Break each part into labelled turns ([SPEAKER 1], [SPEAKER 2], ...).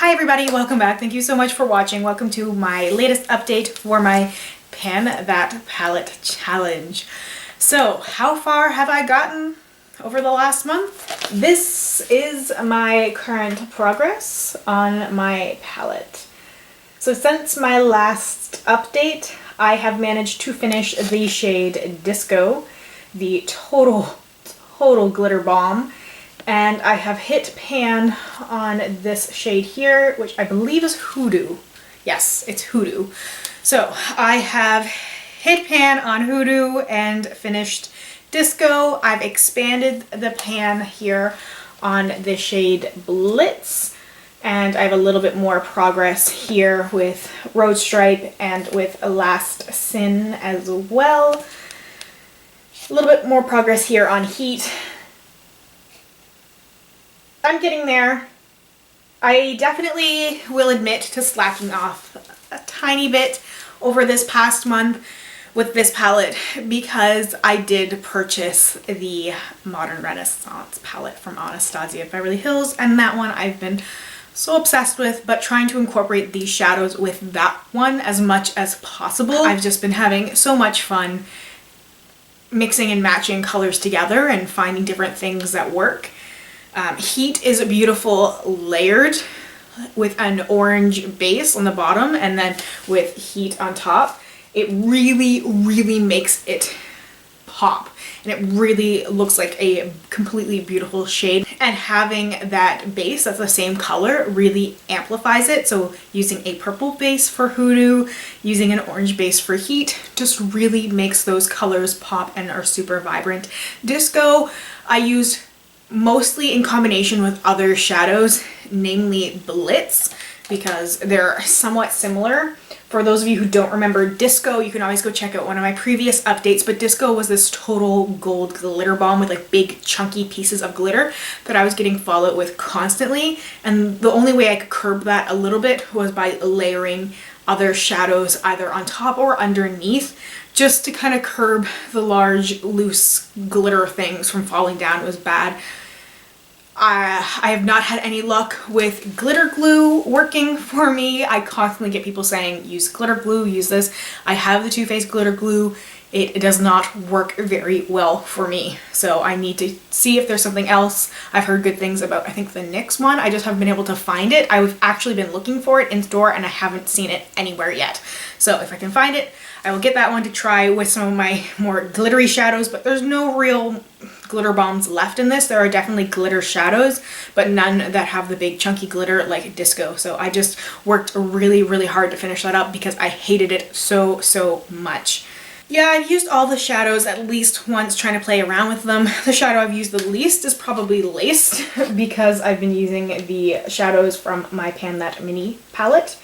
[SPEAKER 1] Hi everybody, welcome back. Thank you so much for watching. Welcome to my latest update for my Pan That Palette challenge. So, how far have I gotten over the last month? This is my current progress on my palette. So since my last update, I have managed to finish the shade Disco, the total glitter bomb. And I have hit pan on this shade here, which I believe is Hoodoo. Yes, it's Hoodoo. So I have hit pan on Hoodoo and finished Disco. I've expanded the pan here on the shade Blitz. And I have a little bit more progress here with Road Stripe and with Last Sin as well. A little bit more progress here on Heat. I'm getting there. I definitely will admit to slacking off a tiny bit over this past month with this palette because I did purchase the Modern Renaissance palette from Anastasia Beverly Hills, and that one I've been so obsessed with, but trying to incorporate these shadows with that one as much as possible. I've just been having so much fun mixing and matching colors together and finding different things that work. Heat is beautiful layered with an orange base on the bottom and then with Heat on top. It really makes it pop, and it really looks like a completely beautiful shade, and having that base that's the same color really amplifies it. So using a purple base for Hoodoo, using an orange base for Heat just really makes those colors pop and are super vibrant. Disco I used mostly in combination with other shadows, namely Blitz, because they're somewhat similar. For those of you who don't remember Disco, you can always go check out one of my previous updates, but Disco was this total gold glitter bomb with like big chunky pieces of glitter that I was getting fallout with constantly, and the only way I could curb that a little bit was by layering other shadows either on top or underneath, just to kind of curb the large loose glitter things from falling down. It was bad. I have not had any luck with glitter glue working for me. I constantly get people saying, use glitter glue, use this. I have the Too Faced glitter glue. It does not work very well for me. So I need to see if there's something else. I've heard good things about, I think, the NYX one. I just haven't been able to find it. I've actually been looking for it in store and I haven't seen it anywhere yet. So if I can find it, I will get that one to try with some of my more glittery shadows, but there's no real glitter bombs left in this. There are definitely glitter shadows, but none that have the big chunky glitter like Disco. So I just worked really hard to finish that up because I hated it so much. Yeah, I've used all the shadows at least once trying to play around with them. The shadow I've used the least is probably Laced because I've been using the shadows from my Pan That Mini palette.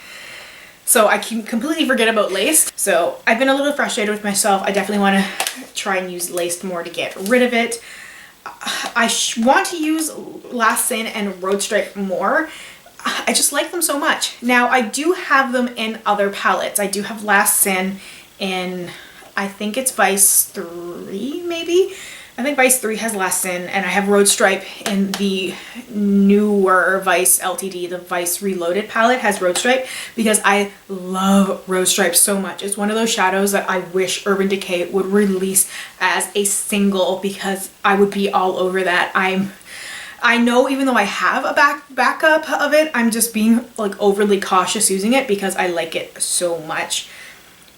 [SPEAKER 1] So I can completely forget about Laced. So I've been a little frustrated with myself. I definitely want to try and use Laced more to get rid of it. I want to use Last Sin and Road Stripe more. I just like them so much. Now I do have them in other palettes. I do have Last Sin in, I think it's Vice 3 maybe? I think Vice 3 has Last Sin, and I have Road Stripe in the newer Vice LTD. The Vice Reloaded palette has Road Stripe because I love Road Stripe so much. It's one of those shadows that I wish Urban Decay would release as a single because I would be all over that. I know even though I have a backup of it, I'm just being like overly cautious using it because I like it so much.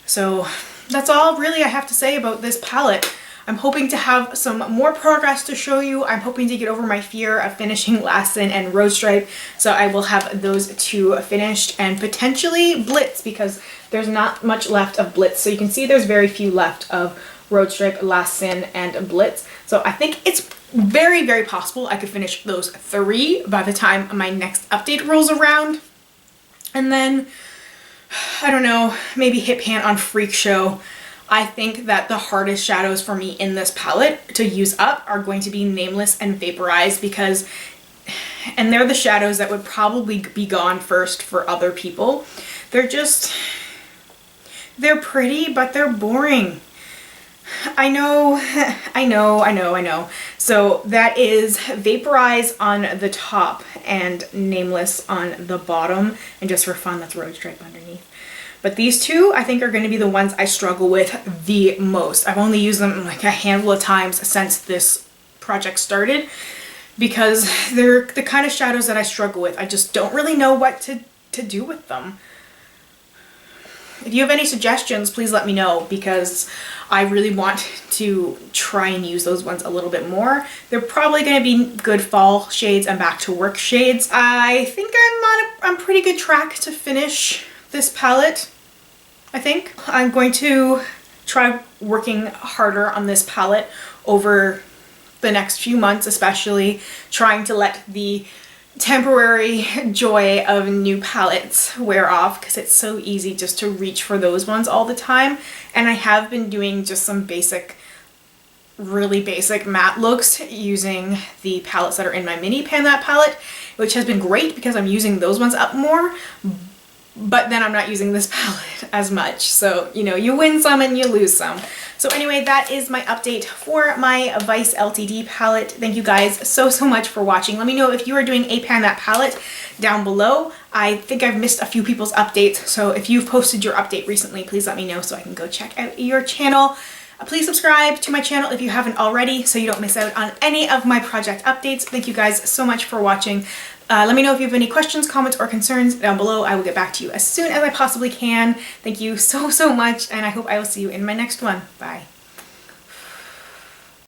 [SPEAKER 1] So that's all really I have to say about this palette. I'm hoping to have some more progress to show you. I'm hoping to get over my fear of finishing Last Sin and Road Stripe, so I will have those two finished, and potentially Blitz because there's not much left of Blitz. So you can see there's very few left of Road Stripe, Last Sin, and Blitz. So I think it's very possible I could finish those three by the time my next update rolls around. And then, I don't know, maybe hit pan on Freak Show. I think that the hardest shadows for me in this palette to use up are going to be Nameless and Vaporize because, and they're the shadows that would probably be gone first for other people. They're pretty, but they're boring. I know. So that is Vaporize on the top and Nameless on the bottom. And just for fun, that's Road Stripe underneath. But these two, I think, are going to be the ones I struggle with the most. I've only used them like a handful of times since this project started because they're the kind of shadows that I struggle with. I just don't really know what to do with them. If you have any suggestions, please let me know because I really want to try and use those ones a little bit more. They're probably going to be good fall shades and back to work shades. I think I'm on a pretty good track to finish this palette, I think. I'm going to try working harder on this palette over the next few months, especially trying to let the temporary joy of new palettes wear off because it's so easy just to reach for those ones all the time. And I have been doing just some basic, really basic matte looks using the palettes that are in my mini pan that palette, which has been great because I'm using those ones up more. But then I'm not using this palette as much. So, you know, you win some and you lose some. So anyway, that is my update for my Vice LTD palette. Thank you guys so much for watching. Let me know if you are doing a pan that palette down below. I think I've missed a few people's updates. So if you've posted your update recently, please let me know so I can go check out your channel. Please subscribe to my channel if you haven't already so you don't miss out on any of my project updates. Thank you guys so much for watching. Let me know if you have any questions, comments, or concerns down below. I will get back to you as soon as I possibly can. Thank you so much, and I hope I will see you in my next one. Bye.